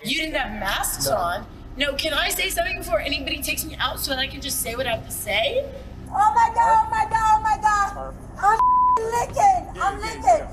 You didn't have masks on. No, can I say something before anybody takes me out so that I can just say what I have to say? Oh my God, oh my God, oh my God. I'm licking.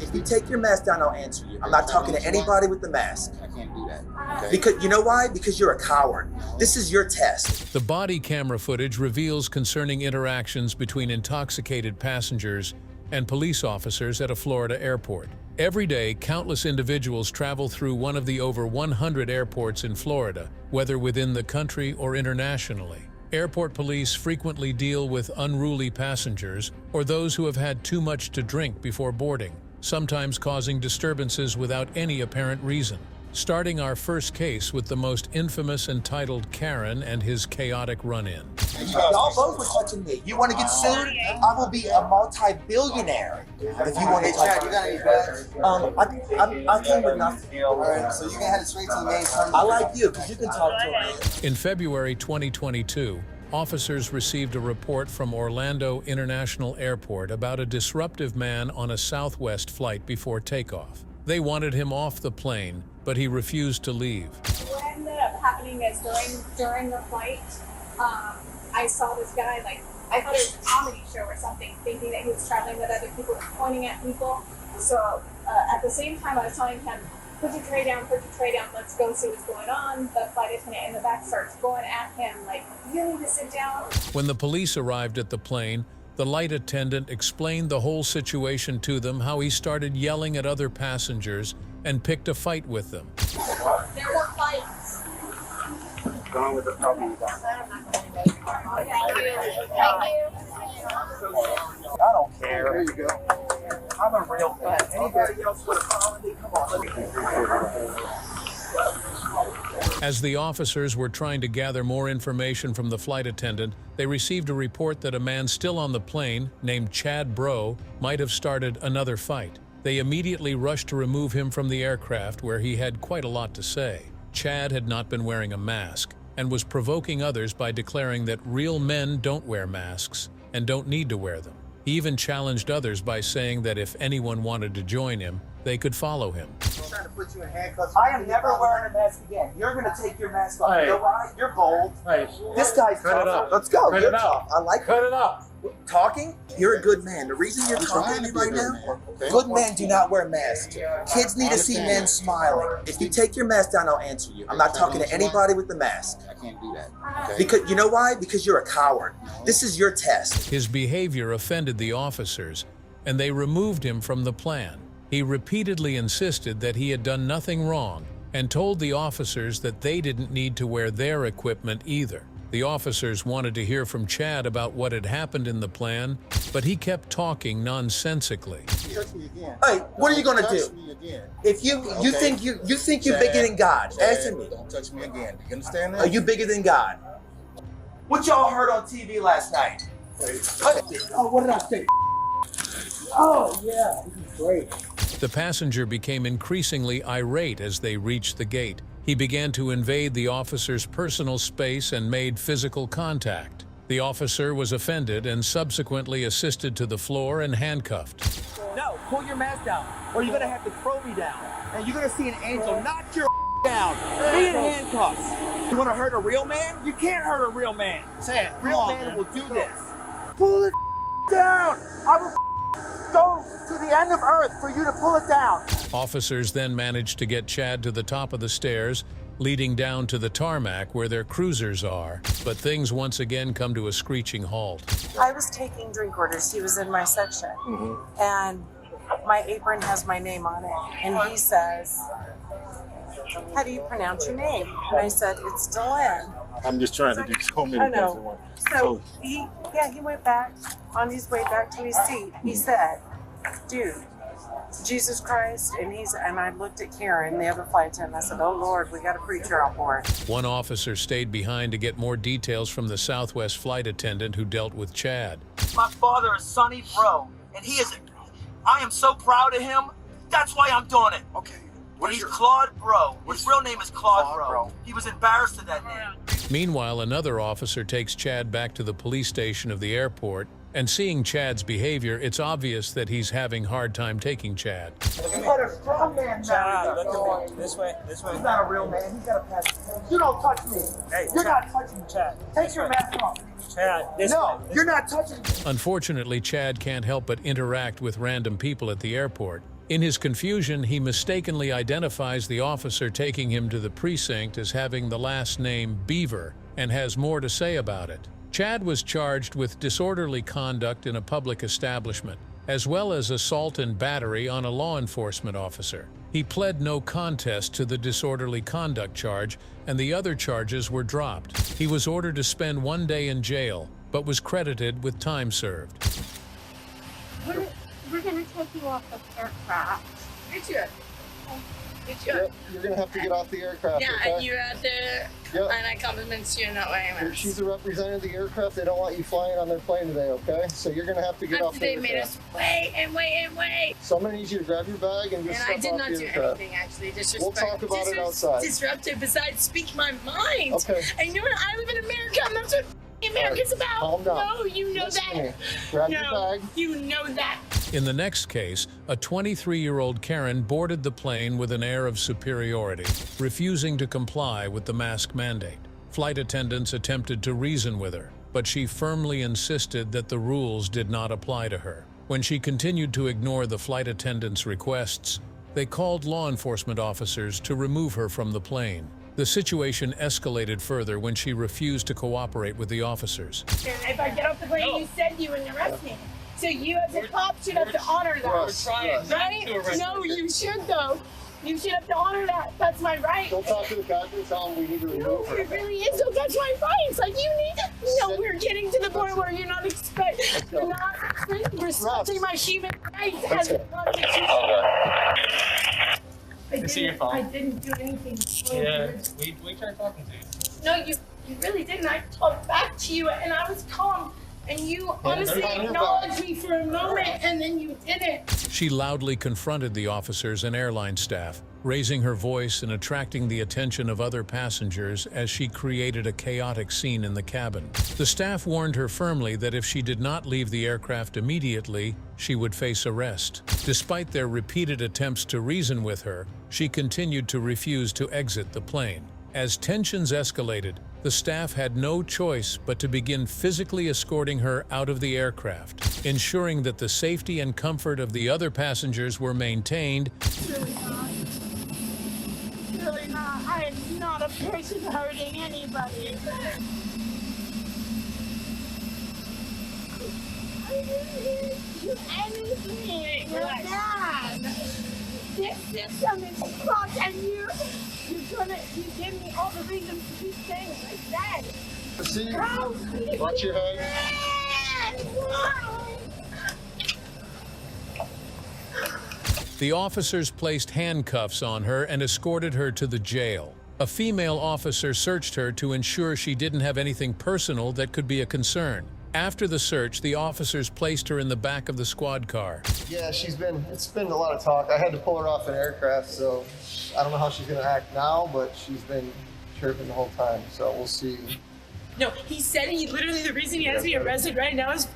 If you take your mask down, I'll answer you. I'm not talking to anybody with the mask. I can't do that. Okay? Because, you know why? Because you're a coward. This is your test. The body camera footage reveals concerning interactions between intoxicated passengers and police officers at a Florida airport. Every day, countless individuals travel through one of the over 100 airports in Florida, whether within the country or internationally. Airport police frequently deal with unruly passengers or those who have had too much to drink before boarding, sometimes causing disturbances without any apparent reason. Starting our first case with the most infamous entitled Karen and his chaotic run-in. Y'all both were touching me. You want to get sued? I will be a multi-billionaire. If you want to Chad, you got any bags? I came with nothing. Alright, so you're gonna head straight to the main terminal. I like you, because you can talk to a man. In February 2022, officers received a report from Orlando International Airport about a disruptive man on a Southwest flight before takeoff. They wanted him off the plane, but he refused to leave. What ended up happening is during the flight, I saw this guy, like, I thought it was a comedy show or something, thinking that he was traveling with other people, pointing at people. So at the same time, I was telling him, put your tray down, let's go see what's going on. The flight attendant in the back starts going at him, like, you need to sit down. When the police arrived at the plane, the flight attendant explained the whole situation to them, how he started yelling at other passengers and picked a fight with them. There were fights. Go on with the problem. Thank you. I don't care. There you go. I'm a real fan. Anybody else with a problem? Come on. As the officers were trying to gather more information from the flight attendant, they received a report that a man still on the plane, named Chad Bro, might have started another fight. They immediately rushed to remove him from the aircraft, where he had quite a lot to say. Chad had not been wearing a mask and was provoking others by declaring that real men don't wear masks and don't need to wear them. He even challenged others by saying that if anyone wanted to join him, they could follow him. I'm trying to put you in handcuffs. I am never wearing a mask again. You're going to take your mask off. Hey. You know why? You're bold. Hey, This guy's cut it tough. up. Let's go. Cut You're it up. tough. I like cut it up. talking. You're a good man. The reason you're talking to me right now, good men do not wear masks. Kids need to see men smiling. If you take your mask down, I'll answer you. I'm not talking to anybody with the mask. I can't do that. Okay? Because, you know why? Because you're a coward. This is your test. His behavior offended the officers, and they removed him from the plan. He repeatedly insisted that he had done nothing wrong and told the officers that they didn't need to wear their equipment either. The officers wanted to hear from Chad about what had happened in the plan, but he kept talking nonsensically. Touch me again. Hey, what are you gonna do? Touch me again. If you think you're bigger than God, answer me. Don't touch me again. You understand that? Are you bigger than God? What y'all heard on TV last night? Oh, what did I say? Oh, yeah, this is great. The passenger became increasingly irate as they reached the gate. He began to invade the officer's personal space and made physical contact. The officer was offended and subsequently assisted to the floor and handcuffed. No, pull your mask down, or you're gonna have to throw me down. And you're gonna see an angel knock your down. Be in handcuffs. You wanna hurt a real man? You can't hurt a real man. Say it. Real man will do this. Pull it down. I will go to the end of earth for you to pull it down. Officers then managed to get Chad to the top of the stairs, leading down to the tarmac where their cruisers are. But things once again come to a screeching halt. I was taking drink orders. He was in my section. And my apron has my name on it. And he says, how do you pronounce your name? And I said, it's Delenn. I'm just trying to do so many I things at know. once. So he went back. On his way back to his seat, he said, dude, Jesus Christ. And I looked at Karen, the other flight attendant. I said, oh Lord, we got a preacher on board. One officer stayed behind to get more details from the Southwest flight attendant who dealt with Chad. My father is Sonny Bro, and I am so proud of him. That's why I'm doing it. Okay. He's Claude Bro. His real name is Claude Bro. He was embarrassed of that name. Meanwhile, another officer takes Chad back to the police station of the airport And seeing Chad's behavior, it's obvious that he's having a hard time taking Chad. You had a strong man. Chad, look at me. This way. He's not a real man. He's got a pass. You don't touch me. Hey, You're Chad. not touching me. Chad. Take your mask off. Chad, this No, way. you're not touching me. Unfortunately, Chad can't help but interact with random people at the airport. In his confusion, he mistakenly identifies the officer taking him to the precinct as having the last name Beaver and has more to say about it. Chad was charged with disorderly conduct in a public establishment, as well as assault and battery on a law enforcement officer. He pled no contest to the disorderly conduct charge, and the other charges were dropped. He was ordered to spend 1 day in jail, but was credited with time served. We're gonna take you off the aircraft. Get you. Yep, you're gonna have to get off the aircraft. Yeah, okay? and you have to, Yep. and I compliments you in that way. If she's a representative of the aircraft, they don't want you flying on their plane today, okay? So you're gonna have to get off the They aircraft. made us wait and wait and wait. So I'm gonna need you to grab your bag and just And step I did off not the do aircraft. anything, actually. We'll talk about it outside. Disruptive, besides speak my mind. Okay. And you know what? I live in America, and that's what America's about. Calm down. No, you know Listen to that. me. Grab your No, bag. you know that. In the next case, a 23-year-old Karen boarded the plane with an air of superiority, refusing to comply with the mask mandate. Flight attendants attempted to reason with her, but she firmly insisted that the rules did not apply to her. When she continued to ignore the flight attendants' requests, they called law enforcement officers to remove her from the plane. The situation escalated further when she refused to cooperate with the officers. And if I get off the plane, you said you wouldn't arrest me. So you as a cop should have to honor that. Right? No, you should though. You should have to honor that. That's my right. Don't talk to the captain. Tell him we need to No, remove her. it really is. So that's my right. It's like you need to. No, we're getting to the point where you're not you're not respecting my human rights as a constitution. I didn't do anything. Yeah, we tried talking to you. No, you really didn't. I talked back to you, and I was calm. And you honestly acknowledged me for a moment, and then you didn't. She loudly confronted the officers and airline staff, raising her voice and attracting the attention of other passengers as she created a chaotic scene in the cabin. The staff warned her firmly that if she did not leave the aircraft immediately, she would face arrest. Despite their repeated attempts to reason with her, she continued to refuse to exit the plane. As tensions escalated, the staff had no choice but to begin physically escorting her out of the aircraft, ensuring that the safety and comfort of the other passengers were maintained. Really not. Really not. I am not a person hurting anybody. I didn't do anything. You're bad. This system is fucked, and you give me all the reasons to do things like that. See? How? Watch your head. The officers placed handcuffs on her and escorted her to the jail. A female officer searched her to ensure she didn't have anything personal that could be a concern. After the search, the officers placed her in the back of the squad car. Yeah, it's been a lot of talk. I had to pull her off an aircraft, so I don't know how she's gonna act now, but she's been chirping the whole time, so we'll see. No, he said literally the reason he has me arrested right now is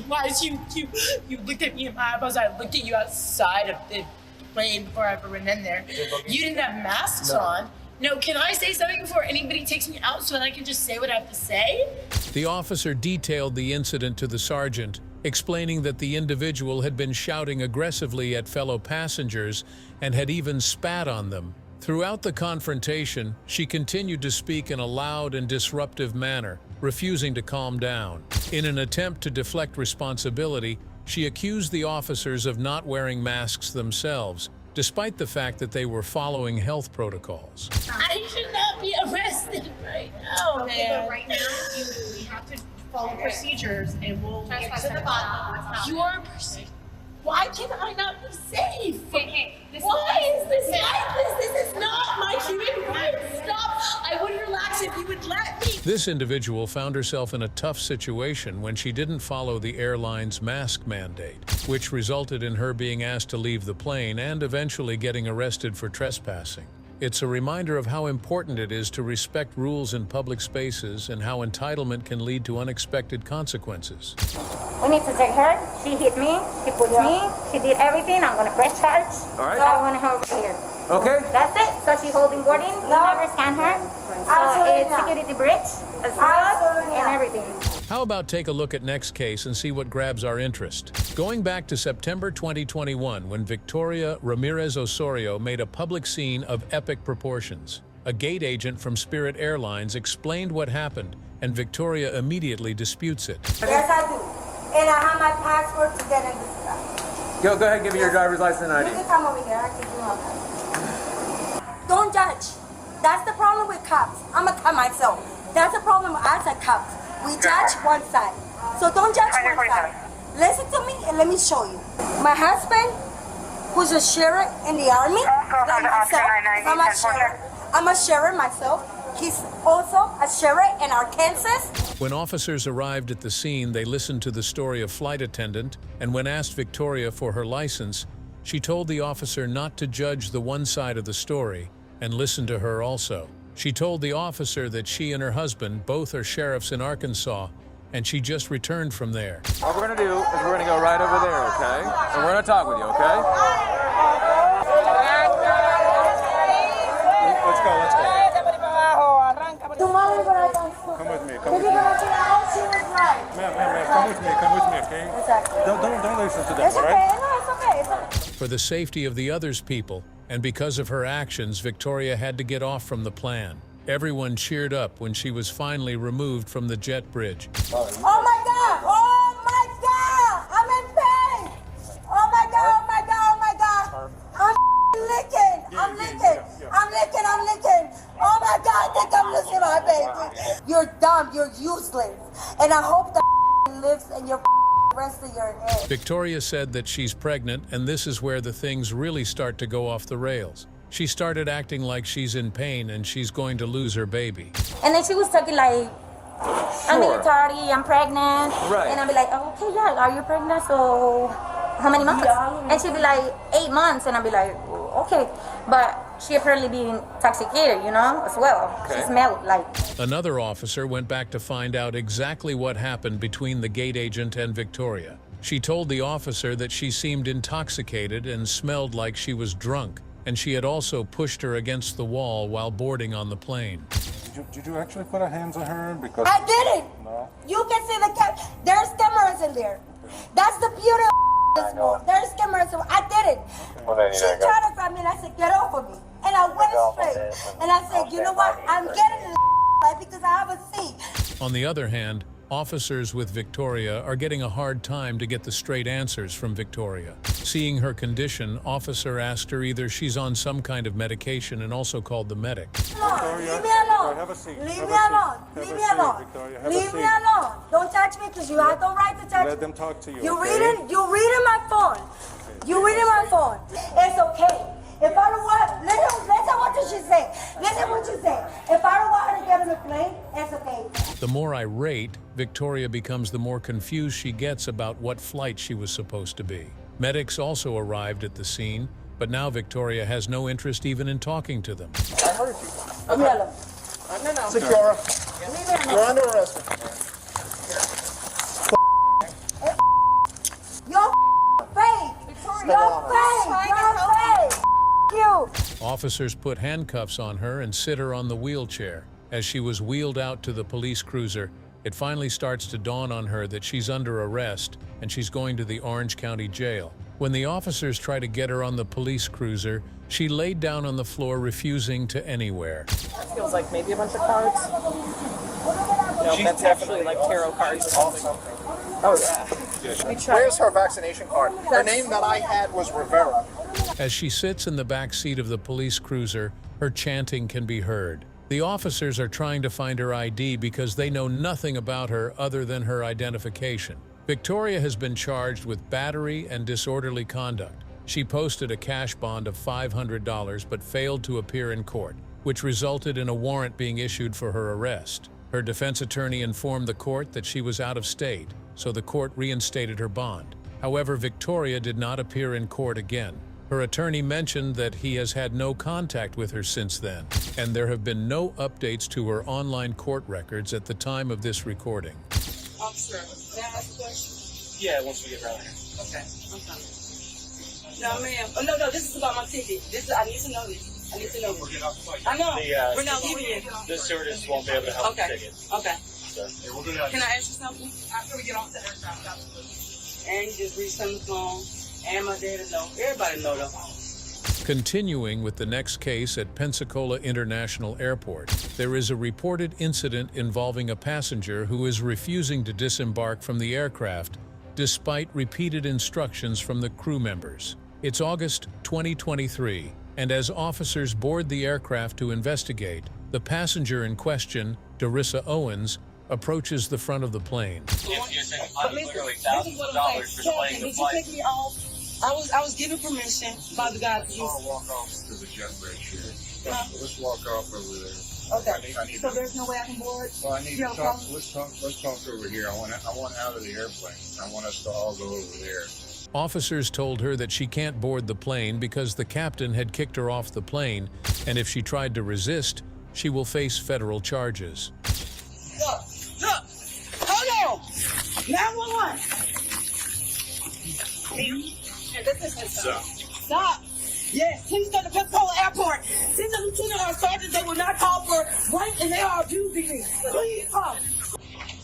why you looked at me in my eyeballs. I looked at you outside of the plane before I ever went in there. You didn't have masks on. No, can I say something before anybody takes me out so that I can just say what I have to say? The officer detailed the incident to the sergeant, explaining that the individual had been shouting aggressively at fellow passengers and had even spat on them. Throughout the confrontation, she continued to speak in a loud and disruptive manner, refusing to calm down. In an attempt to deflect responsibility, she accused the officers of not wearing masks themselves, despite the fact that they were following health protocols. I should not be arrested right now, man. But right now, we have to follow procedures, and we'll get to the bottom of what's happening. You're a person. Why can I not be safe? Hey, Why is this like this? This is not my human rights. Stop. I would relax if you would let me. This individual found herself in a tough situation when she didn't follow the airline's mask mandate, which resulted in her being asked to leave the plane and eventually getting arrested for trespassing. It's a reminder of how important it is to respect rules in public spaces and how entitlement can lead to unexpected consequences. We need to take her. She hit me. She pushed me. She did everything. I'm gonna press charge. All right. So I want her over here. Okay. That's it. So she's holding boarding. We never scan her. So it's security bridge as well and everything. How about take a look at next case and see what grabs our interest? Going back to September 2021, when Victoria Ramirez Osorio made a public scene of epic proportions. A gate agent from Spirit Airlines explained what happened, and Victoria immediately disputes it. Yes, I do. And I have my passport to get in this stuff. Go ahead and give me your driver's license and ID. You can come over here. I can do all that. Don't judge. That's the problem with cops. I'm a cop myself. That's the problem with us as cops. We judge one side. So don't judge one side. Listen to me and let me show you. My husband, who's a sheriff in the army, like myself, I'm a sheriff myself. He's also a sheriff in Arkansas. When officers arrived at the scene, they listened to the story of flight attendant, and when asked Victoria for her license, she told the officer not to judge the one side of the story and listen to her also. She told the officer that she and her husband both are sheriffs in Arkansas, and she just returned from there. What we're gonna do is we're gonna go right over there, okay? And we're gonna talk with you, okay? Let's go, let's go. Come with me. Come with me. Ma'am, come with me, okay? Exactly. Don't listen to them, It's all okay. right? No, it's okay. It's okay. For the safety of the others' people, and because of her actions, Victoria had to get off from the plan. Everyone cheered up when she was finally removed from the jet bridge. Oh my God! Oh my God! I'm in pain! Oh my God! Oh my God! Oh my God! I'm licking! I'm licking! I'm licking! I'm licking! Oh my God! I think I'm losing my baby. You're dumb. You're useless. And I hope that lives in your rest of your head. Victoria said that she's pregnant, and this is where the things really start to go off the rails. She started acting like she's in pain and she's going to lose her baby. And then she was talking like, I'm military, I'm pregnant. Right. And I'd be like, oh, okay, yeah, are you pregnant? So how many months? And she'd be like, 8 months. And I'd be like, okay. But she apparently be intoxicated, you know, as well. Okay. She smelled like. Another officer went back to find out exactly what happened between the gate agent and Victoria. She told the officer that she seemed intoxicated and smelled like she was drunk, and she had also pushed her against the wall while boarding on the plane. Did you actually put a hands on her? Because I didn't. No. You can see there's cameras in there. That's the beauty of this mall. There's cameras. I did it. She tried to grab me and I said, get off of me. And I went straight. And I said, you know what? I'm getting in the light because I have a seat. On the other hand, officers with Victoria are getting a hard time to get the straight answers from Victoria. Seeing her condition, officer asked her either she's on some kind of medication and also called the medic. Victoria, leave me alone. Have a seat. Leave Have me a seat. alone. Have Leave a me seat, alone. Victoria. Have a Leave me seat. alone. Don't touch me because you have no right to touch me. Let them talk to you. You okay? reading my phone. You reading my phone. It's okay. If I don't want, listen what she say. Listen what you say. If I don't want her to get on the plane, it's okay. The more irate Victoria becomes, the more confused she gets about what flight she was supposed to be. Medics also arrived at the scene, but now Victoria has no interest even in talking to them. I heard you. Leave me alone. No. Secura, you're under arrest. You're fake. You're fake. You're fake. You. Officers put handcuffs on her and sit her on the wheelchair. As she was wheeled out to the police cruiser, it finally starts to dawn on her that she's under arrest and she's going to the Orange County Jail. When the officers try to get her on the police cruiser, she laid down on the floor, refusing to anywhere. Feels like maybe a bunch of cards. No, that's actually like tarot cards or something. Oh yeah. Where's her vaccination card? Her name that I had was Rivera. As she sits in the back seat of the police cruiser, her chanting can be heard. The officers are trying to find her ID because they know nothing about her other than her identification. Victoria has been charged with battery and disorderly conduct. She posted a cash bond of $500 but failed to appear in court, which resulted in a warrant being issued for her arrest. Her defense attorney informed the court that she was out of state, so the court reinstated her bond. However, Victoria did not appear in court again. Her attorney mentioned that he has had no contact with her since then, and there have been no updates to her online court records at the time of this recording. Officer, may I ask a question? Yeah, once we get around here. Okay, I'm coming. No, ma'am. Oh, no, this is about my ticket. I need to know this. I need to know this. We're getting off the flight. I know. The, We're not leaving yet. The stewardess won't be able to help Okay. the ticket. Okay. So, yeah, we'll do that. Can I ask you something? After we get off the aircraft, And you just reached on the phone. And my daddy know. Everybody know though. Continuing with the next case at Pensacola International Airport, there is a reported incident involving a passenger who is refusing to disembark from the aircraft despite repeated instructions from the crew members. It's August 2023, and as officers board the aircraft to investigate, the passenger in question, Darissa Owens, approaches the front of the plane. But listen, literally thousands of dollars for delaying the flight. Did you take me off? I was given permission by the guy to use. Walk off to the jet bridge here. Let's walk off over there. Okay. So there's no way I can board? Well, I need to talk. Let's talk over here. I want out of the airplane. I want us to all go over there. Officers told her that she can't board the plane because the captain had kicked her off the plane, and if she tried to resist, she will face federal charges. Look! Hold on! 911! Stop! Yes, please go to Pensacola Airport. Send the lieutenant or sergeant. They will not call for rank and they are abusing me. Please come.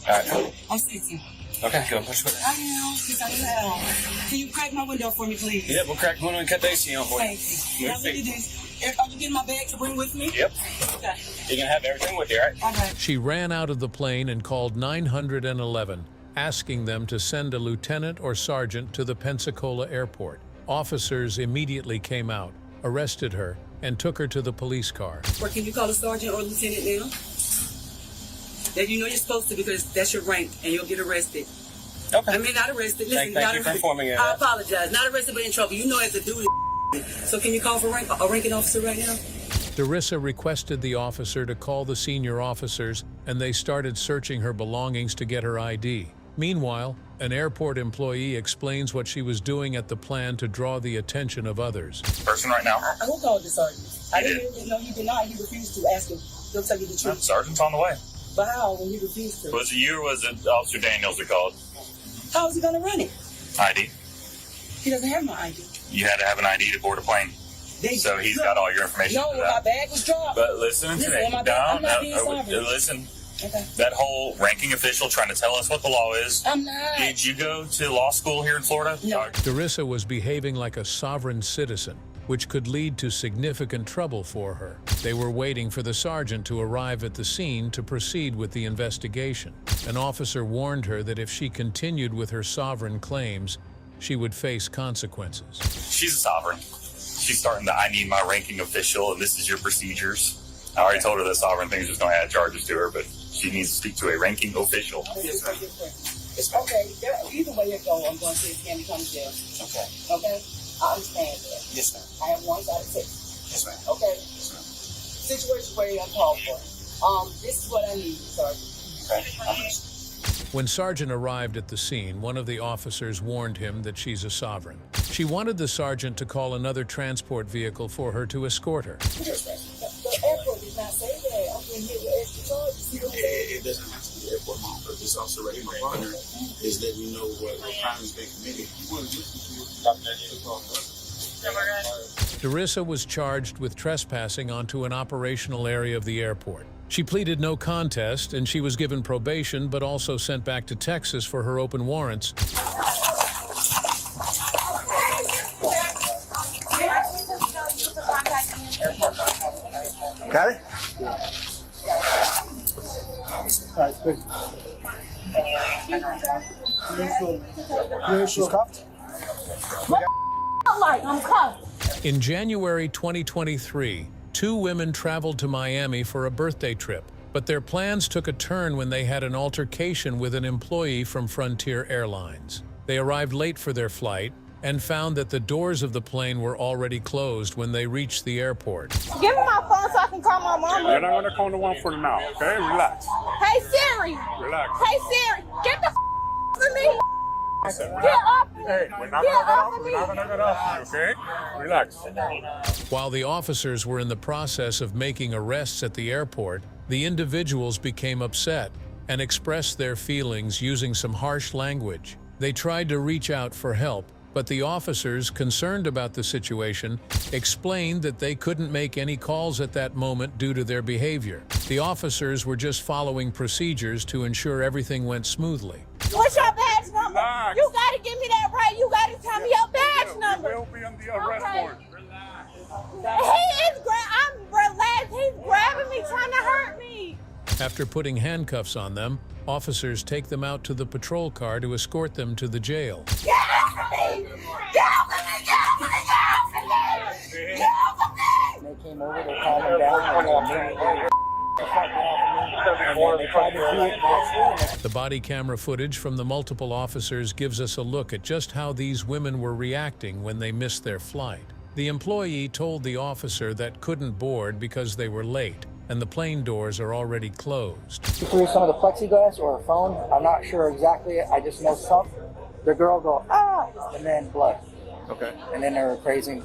Alright. I'm 60. Okay, go push it. I am, because I am. Can you crack my window for me, please? Yeah, we'll crack one and cut the AC on for you. Thank you. Now, look at this. Are you getting my bag to bring with me? Yep. Okay. You can have everything with you, right? Okay. She ran out of the plane and called 911, asking them to send a lieutenant or sergeant to the Pensacola airport. Officers immediately came out, arrested her, and took her to the police car. Or can you call a sergeant or lieutenant now? That you know you're supposed to because that's your rank and you'll get arrested. Okay. I mean, not arrested. Listen, Thank not you for arrested. informing me. I apologize. Not arrested, but in trouble. You know it's a duty. So can you call for a ranking officer right now? Darissa requested the officer to call the senior officers, and they started searching her belongings to get her ID. Meanwhile, an airport employee explains what she was doing at the plan to draw the attention of others. Person right now. Who called the sergeant? I didn't know. He denied. He refused to ask him. He'll tell you the truth. Sergeant's on the way. But how when he refused to? Was it you or was it Officer Daniels that called? How is he going to run it? ID. He doesn't have my ID. You had to have an ID to board a plane. So he's got all your information. No, for my that. bag was dropped. But listen to me. I'm not being sovereign. Listen. Okay. That whole ranking official trying to tell us what the law is. I'm not. Did you go to law school here in Florida? No. Darissa was behaving like a sovereign citizen, which could lead to significant trouble for her. They were waiting for the sergeant to arrive at the scene to proceed with the investigation. An officer warned her that if she continued with her sovereign claims, she would face consequences. She's a sovereign. She's starting to, I need my ranking official, and this is your procedures. I already told her that sovereign thing's just going to add charges to her, but she needs to speak to a ranking official. Yes, ma'am. Okay, either way it goes, I'm going to say it's going to come to jail. Okay. Okay? I understand that. Yes, ma'am. I have 1 side of 6. Yes, ma'am. Okay? Yes, ma'am. Situation where I'm called for. This is what I need, Sergeant. Okay. When Sergeant arrived at the scene, one of the officers warned him that she's a sovereign. She wanted the sergeant to call another transport vehicle for her to escort her. The airport did not say that. I'm going to hear the extra charges. You know what I'm saying? It doesn't have to be the airport, Mom. But this officer right here, my partner, is letting you know what crime has been committed. You want to listen to it. Darissa was charged with trespassing onto an operational area of the airport. She pleaded no contest, and she was given probation, but also sent back to Texas for her open warrants. Got it? All right, good. She's cuffed? Like I'm cuffed. In January 2023, 2 women traveled to Miami for a birthday trip, but their plans took a turn when they had an altercation with an employee from Frontier Airlines. They arrived late for their flight and found that the doors of the plane were already closed when they reached the airport. Give me my phone so I can call my mom. You're not going to call the one for now, okay? Relax. Hey Siri. Relax. Hey Siri. Get the from me. Listen, Get off me! Hey, we're not Get gonna off get of off. We're not gonna get off. Okay? Relax. While the officers were in the process of making arrests at the airport, the individuals became upset and expressed their feelings using some harsh language. They tried to reach out for help, but the officers, concerned about the situation, explained that they couldn't make any calls at that moment due to their behavior. The officers were just following procedures to ensure everything went smoothly. What's your badge number? Relax. You gotta give me that right. You gotta tell me your badge number. We'll be on the arrest warrant. I'm relaxed. He's grabbing me, trying to hurt me. After putting handcuffs on them, officers take them out to the patrol car to escort them to the jail. Get off of me! Get off of me! Get off of me! Get off of me! Get off of me! They came over, they calmed him down, The body camera footage from the multiple officers gives us a look at just how these women were reacting when they missed their flight. The employee told the officer that couldn't board because they were late and the plane doors are already closed. She threw some of the plexiglass or her phone. I'm not sure exactly. I just know some. The girl go, ah, and then blood. Okay. And then they were raising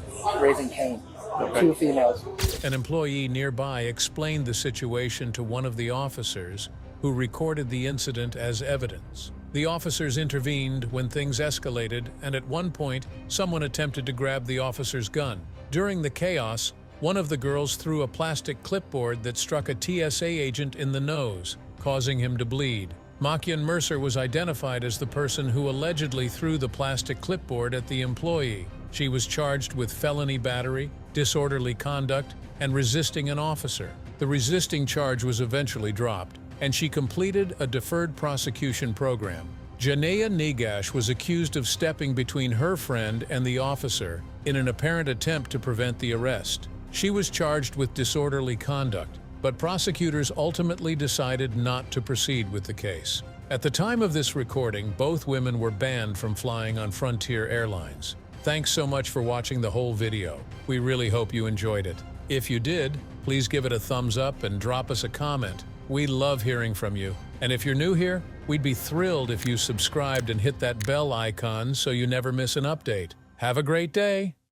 Cain. Okay. 2 females. An employee nearby explained the situation to one of the officers, who recorded the incident as evidence. The officers intervened when things escalated, and at one point, someone attempted to grab the officer's gun. During the chaos, one of the girls threw a plastic clipboard that struck a TSA agent in the nose, causing him to bleed. Makian Mercer was identified as the person who allegedly threw the plastic clipboard at the employee. She was charged with felony battery, disorderly conduct, and resisting an officer. The resisting charge was eventually dropped, and she completed a deferred prosecution program. Janaya Negash was accused of stepping between her friend and the officer in an apparent attempt to prevent the arrest. She was charged with disorderly conduct, but prosecutors ultimately decided not to proceed with the case. At the time of this recording, both women were banned from flying on Frontier Airlines. Thanks so much for watching the whole video. We really hope you enjoyed it. If you did, please give it a thumbs up and drop us a comment. We love hearing from you. And if you're new here, we'd be thrilled if you subscribed and hit that bell icon so you never miss an update. Have a great day.